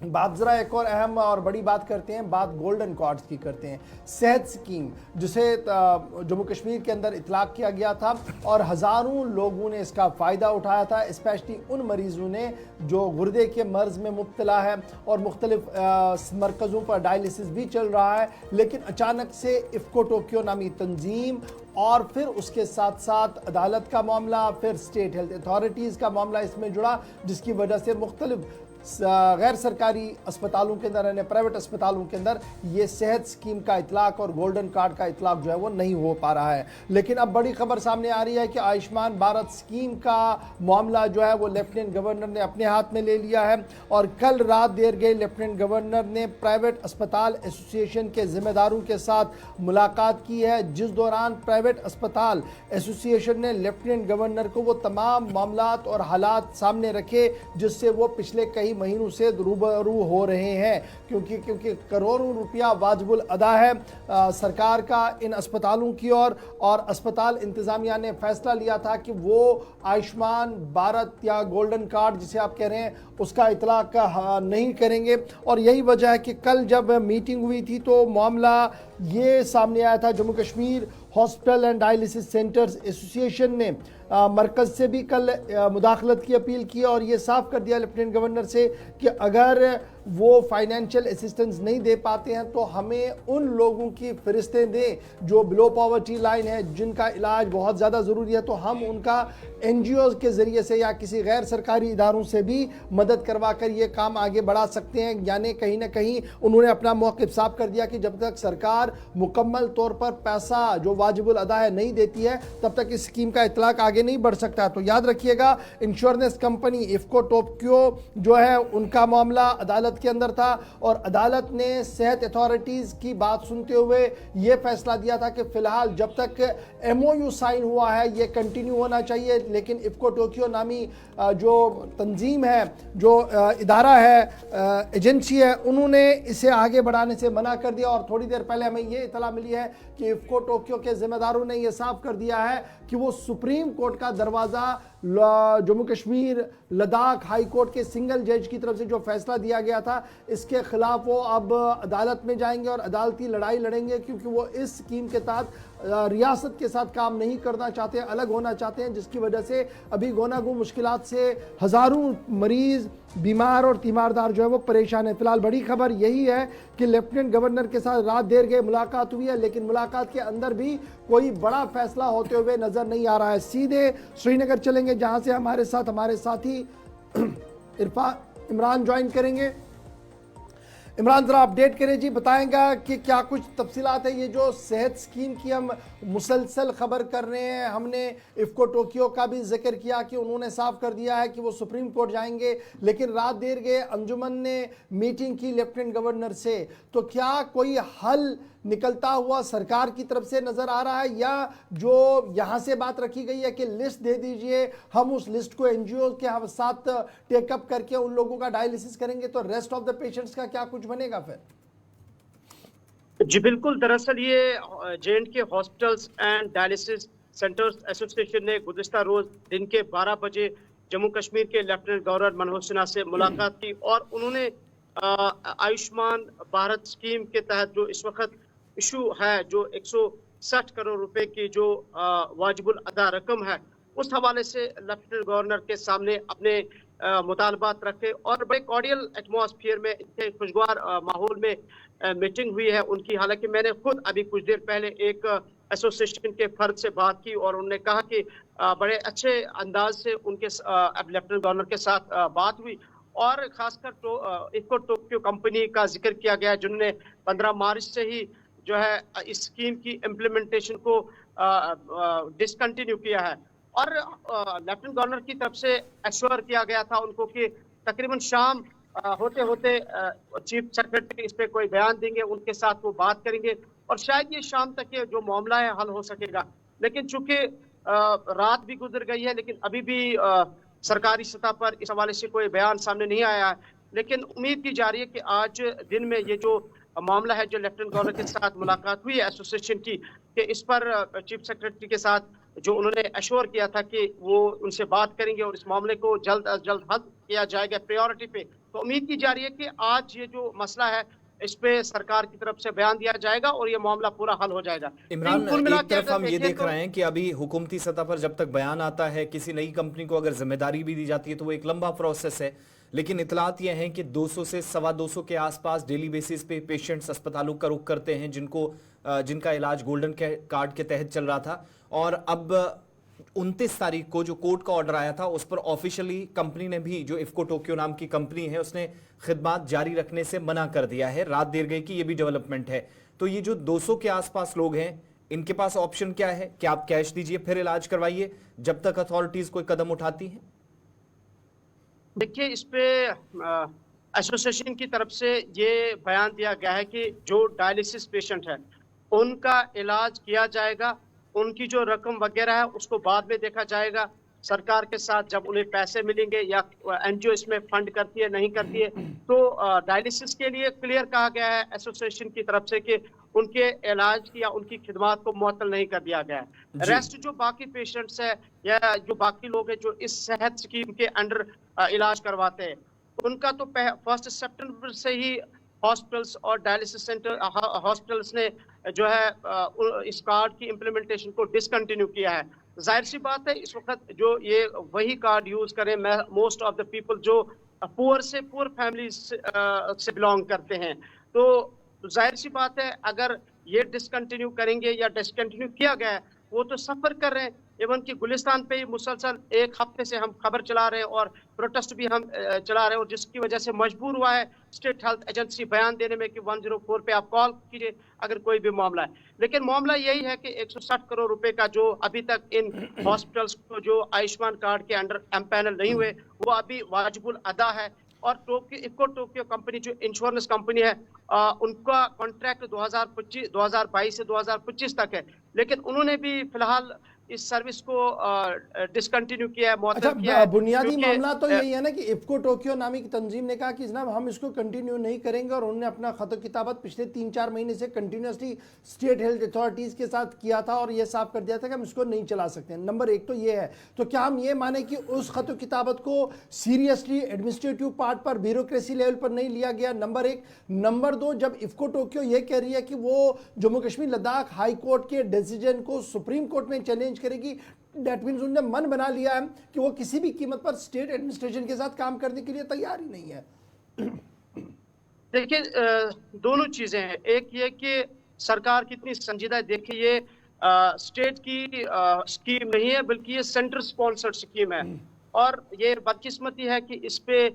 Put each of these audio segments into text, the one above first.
बात जरा एक और अहम और बड़ी बात करते हैं, बात गोल्डन कार्ड्स की करते हैं। सेहत स्कीम जिसे जम्मू कश्मीर के अंदर इतलाक किया गया था और हज़ारों लोगों ने इसका फ़ायदा उठाया था, स्पेशली उन मरीज़ों ने जो गुर्दे के मर्ज़ में मुब्तला है और मुख्तलिफ मरकज़ों पर डायलिसिस भी चल रहा है। लेकिन अचानक से इफ़को टोक्यो नामी तंजीम और फिर उसके साथ साथ अदालत का मामला, फिर स्टेट हेल्थ अथॉरिटीज़ का मामला इसमें जुड़ा, जिसकी वजह से मुख्तलिफ गैर सरकारी अस्पतालों के अंदर यानी प्राइवेट अस्पतालों के अंदर ये सेहत स्कीम का इतलाक और गोल्डन कार्ड का इतलाक जो है वो नहीं हो पा रहा है। लेकिन अब बड़ी खबर सामने आ रही है कि आयुष्मान भारत स्कीम का मामला जो है वो लेफ्टिनेंट गवर्नर ने अपने हाथ में ले लिया है और कल रात देर गई लेफ्टिनेंट गवर्नर ने प्राइवेट अस्पताल एसोसिएशन के जिम्मेदारों के साथ मुलाकात की है, जिस दौरान प्राइवेट अस्पताल एसोसिएशन ने लेफ्टिनेंट गवर्नर को वो तमाम मामलात और हालात सामने रखे जिससे वो पिछले कई महीनों से रूबरू हो रहे हैं, क्योंकि करोड़ों रुपया वाजिबुल अदा है सरकार का इन अस्पतालों की ओर। और अस्पताल इंतजामिया ने फैसला लिया था कि वो आयुष्मान भारत या गोल्डन कार्ड जिसे आप कह रहे हैं उसका इतलाक नहीं करेंगे। और यही वजह है कि कल जब मीटिंग हुई थी तो मामला ये सामने आया था। Jammu Kashmir hospital and dialysis centres association ने मरकज़ से भी कल मुदाखलत की अपील की और ये साफ कर दिया लेफ्टिनेंट गवर्नर से कि अगर वो फाइनेंशियल असिस्टेंस नहीं दे पाते हैं तो हमें उन लोगों की फ़रिश्तें दें जो बिलो पॉवर्टी लाइन है, जिनका इलाज बहुत ज़्यादा ज़रूरी है, तो हम उनका NGOs के ज़रिए से या किसी गैर सरकारी इदारों से भी मदद करवा कर ये काम आगे बढ़ा सकते हैं। यानी कहीं ना कहीं उन्होंने अपना मौक़िफ़ साफ कर दिया कि जब तक सरकार मुकम्मल तौर पर पैसा जो वाजिबुल अदा है नहीं देती है तब तक इस स्कीम का इतलाक आगे नहीं बढ़ सकता। तो याद रखिएगा, इंश्योरेंस कंपनी इफ़को टोक्यो जो है उनका मामला अदालत के अंदर था और अदालत ने सेहत अथॉरिटीज़ की बात सुनते हुए ये फैसला दिया था कि फ़िलहाल जब तक MOU साइन हुआ है ये कंटिन्यू होना चाहिए। लेकिन इफ़को टोक्यो नामी जो तंजीम है, जो इदारा है, एजेंसी है, उन्होंने इसे आगे बढ़ाने से मना कर दिया। और थोड़ी देर पहले हमें ये इतला मिली है कि इफ़को टोक्यो के जिम्मेदारों ने यह साफ कर दिया है कि वो सुप्रीम कोर्ट का दरवाज़ा जम्मू कश्मीर लद्दाख हाई कोर्ट के सिंगल जज की तरफ से जो फैसला दिया गया था इसके खिलाफ वो अब अदालत में जाएंगे और अदालती लड़ाई लड़ेंगे, क्योंकि वो इस स्कीम के तहत रियासत के साथ काम नहीं करना चाहते, अलग होना चाहते हैं, जिसकी वजह से अभी गोनागो मुश्किलात से हज़ारों मरीज़ बीमार और तीमारदार जो है वो परेशान है। फिलहाल बड़ी खबर यही है कि लेफ्टिनेंट गवर्नर के साथ रात देर गए मुलाकात हुई है, लेकिन मुलाकात के अंदर भी कोई बड़ा फैसला होते हुए नज़र नहीं आ रहा है। सीधे श्रीनगर चलेंगे जहां से हमारे साथी इमरान ज्वाइन करेंगे। इमरान ज़रा अपडेट करें जी, बताएंगा कि क्या कुछ तफसीलात है। ये जो सेहत स्कीम की हम मुसलसल खबर कर रहे हैं, हमने इफ़को टोक्यो का भी जिक्र किया कि उन्होंने साफ कर दिया है कि वो सुप्रीम कोर्ट जाएंगे, लेकिन रात देर गए अंजुमन ने मीटिंग की लेफ्टिनेंट गवर्नर से, तो क्या कोई हल निकलता हुआ सरकार की तरफ से नज़र आ रहा है, या जो यहाँ से बात रखी गई है कि लिस्ट दे दीजिए, हम उस लिस्ट को NGO के हम साथ टेकअप करके उन लोगों का डायलिसिस करेंगे, तो रेस्ट ऑफ द पेशेंट्स का क्या कुछ बनेगा फिर? जी बिल्कुल, दरअसल ये J&K hospitals and dialysis centres association ने गुज़िश्ता रोज दिन के 12 बजे जम्मू कश्मीर के लेफ्टिनेंट गवर्नर मनोज सिन्हा से मुलाकात की और उन्होंने आयुष्मान भारत स्कीम के तहत जो इस वक्त इशू है, जो 160 करोड़ रुपए की जो वाजिबुल अदा रकम है, उस हवाले से लेफ्टिनेंट गवर्नर के सामने अपने मुतालबात रखे और बड़े कॉर्डियल एटमॉस्फेयर में, इतने खुशगवार माहौल में मीटिंग हुई है उनकी। हालांकि मैंने खुद अभी कुछ देर पहले एक एसोसिएशन के फर्द से बात की और उन्होंने कहा कि बड़े अच्छे अंदाज से उनके लेफ्टिनेंट गवर्नर के साथ बात हुई और खासकर इफ़को टोक्यो कंपनी का जिक्र किया गया, जिन्होंने 15 मार्च से ही जो है इस स्कीम की इम्प्लीमेंटेशन को डिसकंटिन्यू किया है। और लेफ्टिनेंट गवर्नर की तरफ से एश्योर किया गया था उनको कि तकरीबन शाम होते होते चीफ सेक्रेटरी इस पे कोई बयान देंगे, उनके साथ वो बात करेंगे और शायद ये शाम तक ये जो मामला है हल हो सकेगा। लेकिन चूंकि रात भी गुजर गई है, लेकिन अभी भी सरकारी सतह पर इस हवाले से कोई बयान सामने नहीं आया है। लेकिन उम्मीद की जा रही है कि आज दिन में ये जो मामला है, जो लेफ्टिनेंट गवर्नर के साथ मुलाकात हुई है एसोसिएशन की, कि इस पर चीफ सेक्रेटरी के साथ जो उन्होंने एश्योर किया था कि वो उनसे बात करेंगे और इस मामले को जल्द अज जल्द हल किया जाएगा प्रायोरिटी पे, तो उम्मीद की जा रही है कि आज ये जो मसला है इस पे सरकार की तरफ से बयान दिया जाएगा और ये मामला पूरा हल हो जाएगा। लेकिन इमरान, कुल मिला एक के तरफ अगर हम ये देखें देख तो रहे हैं कि अभी हुकूमती सतह पर जब तक बयान आता है, किसी नई कंपनी को अगर जिम्मेदारी भी दी जाती है तो वो एक लंबा प्रोसेस है। लेकिन इतलात ये हैं कि 200 से सवा 200 के आसपास डेली बेसिस पे पेशेंट्स अस्पतालों का रुख करते हैं जिनका इलाज गोल्डन कार्ड के तहत चल रहा था। और अब 29 तारीख को जो कोर्ट का ऑर्डर आया था उस पर ऑफिशियली कंपनी ने भी, जो इफ्को टोक्यो नाम की कंपनी है, उसने खिदमत जारी रखने से मना कर दिया है। रात देर गई कि ये भी डेवलपमेंट है। तो ये जो 200 के आसपास लोग हैं, इनके पास ऑप्शन क्या है कि आप कैश दीजिए फिर इलाज करवाइए जब तक अथॉरिटीज कोई कदम उठाती हैं? देखिए, इस पे एसोसिएशन की तरफ से ये बयान दिया गया है कि जो डायलिसिस पेशेंट है उनका इलाज किया जाएगा, उनकी जो रकम वगैरह है उसको बाद में देखा जाएगा सरकार के साथ जब उन्हें पैसे मिलेंगे या एनजीओ इसमें फंड करती है नहीं करती है। तो डायलिसिस के लिए क्लियर कहा गया है एसोसिएशन की तरफ से कि उनके इलाज की या उनकी खिदमत को मुअत्तल नहीं कर दिया गया है। रेस्ट जो बाकी पेशेंट्स है या जो बाकी लोग हैं जो इस सेहत स्कीम के अंडर इलाज करवाते हैं, उनका तो 1 सितंबर से ही हॉस्पिटल्स और डायलिसिस सेंटर हॉस्पिटल्स ने जो है इस कार्ड की इम्प्लीमेंटेशन को डिसकंटिन्यू किया है। जाहिर सी बात है इस वक्त जो ये वही कार्ड यूज करें, मोस्ट ऑफ द पीपल जो पुअर फैमिली से बिलोंग करते हैं, तो जाहिर सी बात है अगर ये डिसकंटिन्यू करेंगे या डिसकंटिन्यू किया गया है, वो तो सफर कर रहे हैं। इवन कि गुलिस्तान पे मुसलसल 1 हफ्ते से हम खबर चला रहे हैं और प्रोटेस्ट भी हम चला रहे हैं, और जिसकी वजह से मजबूर हुआ है स्टेट हेल्थ एजेंसी बयान देने में कि 104 पे आप कॉल कीजिए अगर कोई भी मामला है। लेकिन मामला यही है कि 160 करोड़ रुपए का जो अभी तक इन हॉस्पिटल्स को जो आयुष्मान कार्ड के अंडर एम्पैनल नहीं हुए वो अभी वाजिबुल अदा है। और इफ्को टोक्यो कंपनी जो इंश्योरेंस कंपनी है उनका कॉन्ट्रैक्ट 2022 से 2025 तक है, लेकिन उन्होंने भी फिलहाल इस सर्विस को डिसकंटिन्यू किया है, मुअत्तल किया है। बुनियादी मामला तो यही है ना कि इफ्को टोक्यो नामी की तंजीम ने कहा कि जनाब हम इसको कंटिन्यू नहीं करेंगे, और उन्होंने अपना खत किताबत पिछले 3-4 महीने से कंटिन्यूसली स्टेट हेल्थ अथॉरिटीज के साथ किया था और ये साफ कर दिया था कि हम इसको नहीं चला सकते। नंबर 1 तो ये है। तो क्या हम ये माने कि उस खत किताबत को सीरियसली एडमिनिस्ट्रेटिव पार्ट पर, ब्यूरोक्रेसी लेवल पर नहीं लिया गया? नंबर 1। नंबर 2, जब इफ्को टोक्यो ये कह रही है कि वो जम्मू कश्मीर लद्दाख हाई कोर्ट के डिसीजन को सुप्रीम कोर्ट में चैलेंज करेगी, दैट मीन्स उन्होंने मन बना लिया है कि वो किसी भी कीमत पर स्टेट एडमिनिस्ट्रेशन के साथ काम करने के लिए तैयार ही नहीं है। देखिए, दोनों चीजें हैं। एक ये कि सरकार कितनी संजीदा है। देखिए, ये स्टेट की स्कीम नहीं है बल्कि ये सेंटर स्पॉन्सर्ड स्कीम है, और ये बदकिस्मती है कि इस पे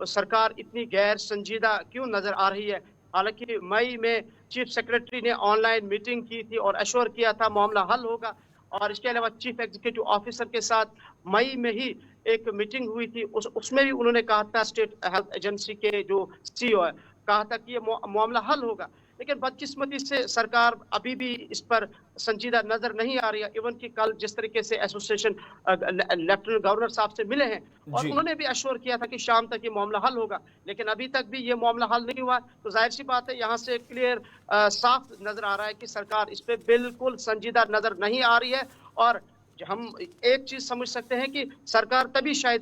सरकार इतनी गैर संजीदा क्यों नजर आ रही है। हालांकि मई में चीफ सेक्रेटरी ने ऑनलाइन मीटिंग की थी और एश्योर किया था मामला हल होगा, और इसके अलावा चीफ एग्जीक्यूटिव ऑफिसर के साथ मई में ही एक मीटिंग हुई थी, उसमें भी उन्होंने कहा था, स्टेट हेल्थ एजेंसी के जो सीईओ है, कहा था कि ये मामला हल होगा। लेकिन बदकिस्मती से सरकार अभी भी इस पर संजीदा नजर नहीं आ रही है। इवन कि कल जिस तरीके से एसोसिएशन लेफ्टिनेंट गवर्नर साहब से मिले हैं और उन्होंने भी अश्योर किया था कि शाम तक ये मामला हल होगा, लेकिन अभी तक भी ये मामला हल नहीं हुआ। तो जाहिर सी बात है यहाँ से क्लियर साफ नजर आ रहा है कि सरकार इस पे बिल्कुल संजीदा नजर नहीं आ रही है। और हम एक चीज समझ सकते हैं कि सरकार तभी शायद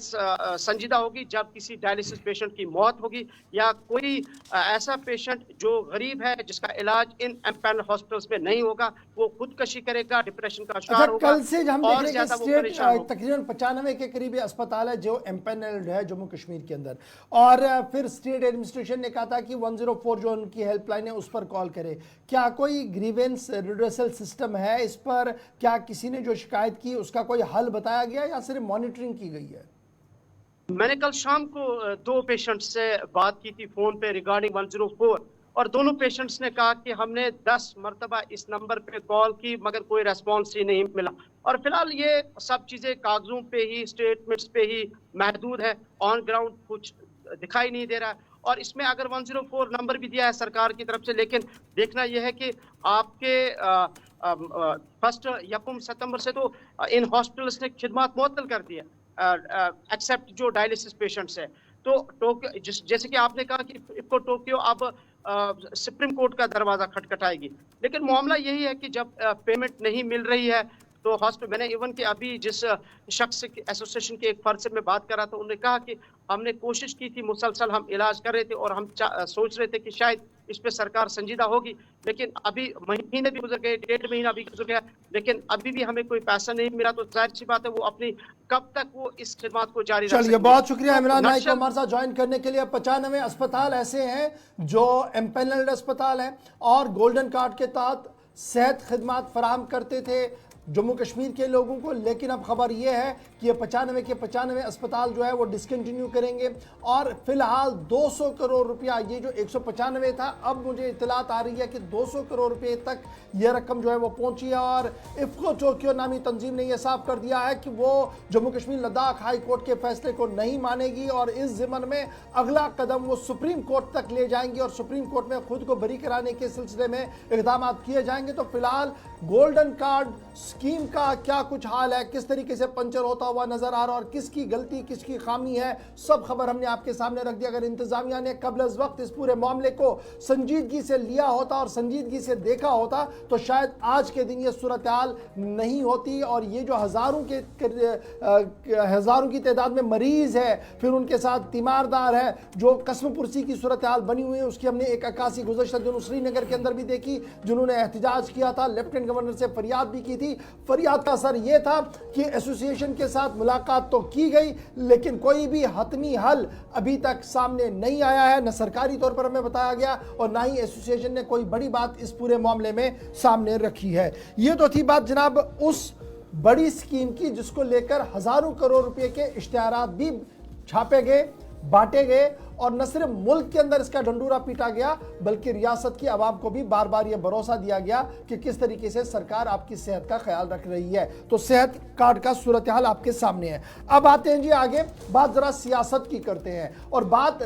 संजीदा होगी जब किसी डायलिसिस पेशेंट की मौत होगी या कोई ऐसा पेशेंट जो गरीब है जिसका इलाज इन एम्पैनल हॉस्पिटल्स में नहीं होगा, वो खुदकशी करेगा, डिप्रेशन का शिकार होगा। कल से हम देख रहे हैं कि स्टेट परेशान तकरीबन 95 के करीब अस्पताल है जो एम्पैनल्ड है जम्मू कश्मीर के अंदर, और फिर स्टेट एडमिनिस्ट्रेशन ने कहा था कि 104 जो उनकी हेल्पलाइन है उस पर कॉल करे। क्या कोई ग्रीवेंस रिड्रेसल सिस्टम है इस पर? क्या किसी ने जो शिकायत की उसका कोई हल बताया गया या सिर्फ मॉनिटरिंग की गई है? मैंने कल शाम को 2 पेशेंट्स से बात की थी फोन पे रिगार्डिंग 104, और दोनों पेशेंट्स ने कहा कि हमने 10 मरतबा इस नंबर पे कॉल की मगर कोई रेस्पॉन्स ही नहीं मिला। और फिलहाल ये सब चीजें कागजों पे ही, स्टेटमेंट्स पे ही महदूद है, ऑन ग्राउंड कुछ दिखाई नहीं दे रहा है। और इसमें अगर 104 नंबर भी दिया है सरकार की तरफ से, लेकिन देखना यह है कि आपके 1 सितंबर से तो इन हॉस्पिटल्स ने खिदमत मुअत्तल कर दी है एक्सेप्ट जो डायलिसिस पेशेंट्स है। तो टोक्यो, जैसे कि आपने कहा कि इफ्को टोक्यो अब सुप्रीम कोर्ट का दरवाजा खटखटाएगी, लेकिन मामला यही है कि जब पेमेंट नहीं मिल रही है तो हॉस्पिटल मैंने इवन कि अभी जिस शख्स एसोसिएशन के एक फर्द से मैं बात कर रहा था, उन्होंने कहा कि हमने कोशिश की थी, मुसलसल हम इलाज कर रहे थे और हम सोच रहे थे कि शायद इस पे सरकार संजीदा होगी, लेकिन अभी महीने भी गुजर गए, 1.5 महीना भी गुजर गया, लेकिन अभी भी हमें कोई पैसा नहीं मिला। तो जाहिर सी बात है वो अपनी कब तक वो इस खिदमत को जारी रख चलिए, सकेंगे। बहुत शुक्रिया तो इमरान नाइक को नक्शा- हमारे साथ ज्वाइन करने के लिए। 95 अस्पताल ऐसे हैं जो एम्पेनल्ड अस्पताल हैं और गोल्डन कार्ड के तहत सेहत खिदमत फराहम करते थे जम्मू कश्मीर के लोगों को, लेकिन अब खबर यह है कि ये 95 के 95 अस्पताल जो है वो डिसकंटिन्यू करेंगे और फिलहाल 200 करोड़ रुपया, ये जो 195 था, अब मुझे इतलात आ रही है कि 200 करोड़ रुपए तक ये रकम जो है वो पहुंची है। और इफ्को टोक्यो नामी तंजीम ने यह साफ कर दिया है कि वो जम्मू कश्मीर लद्दाख हाई कोर्ट के फैसले को नहीं मानेगी और इस ज़िम्मन में अगला कदम वो सुप्रीम कोर्ट तक ले जाएंगी और सुप्रीम कोर्ट में खुद को बरी कराने के सिलसिले में इक़दाम किए जाएंगे। तो फिलहाल गोल्डन कार्ड स्कीम का क्या कुछ हाल है, किस तरीके से पंचर होता हुआ नजर आ रहा है और किसकी गलती किसकी खामी है, सब खबर हमने आपके सामने रख दी। अगर इंतजामिया ने कब्ल अज़ वक्त इस पूरे मामले को संजीदगी से लिया होता और संजीदगी से देखा होता तो शायद आज के दिन ये सूरत हाल नहीं होती और ये जो हज़ारों की तादाद में मरीज है, फिर उनके साथ तीमारदार है, जो कसम पुरसी की सूरत हाल बनी हुई है, उसकी हमने एक अक्कासी गुज़श्ता दिनों श्रीनगर के अंदर भी देखी, जिन्होंने एहतजाज किया था, लेफ्टिनेंट गवर्नर से फरियाद भी की थी। फरियाद का असर यह था कि एसोसिएशन के साथ मुलाकात तो की गई लेकिन कोई भी हतमी हल अभी तक सामने नहीं आया है, न सरकारी तौर पर हमें बताया गया और ना ही एसोसिएशन ने कोई बड़ी बात इस पूरे मामले में सामने रखी है। ये तो थी बात जनाब उस बड़ी स्कीम की जिसको लेकर हजारों करोड़ रुपए के इश्तिहारात भी छापे गए, बांटे गए और न सिर्फ मुल्क के अंदर इसका ढंडूरा पीटा गया बल्कि रियासत की आवाम को भी बार बार यह भरोसा दिया गया कि किस तरीके से सरकार आपकी सेहत का ख्याल रख रही है। तो सेहत कार्ड का सूरत हाल आपके सामने है। अब आते हैं जी आगे, बात जरा सियासत की करते हैं और बात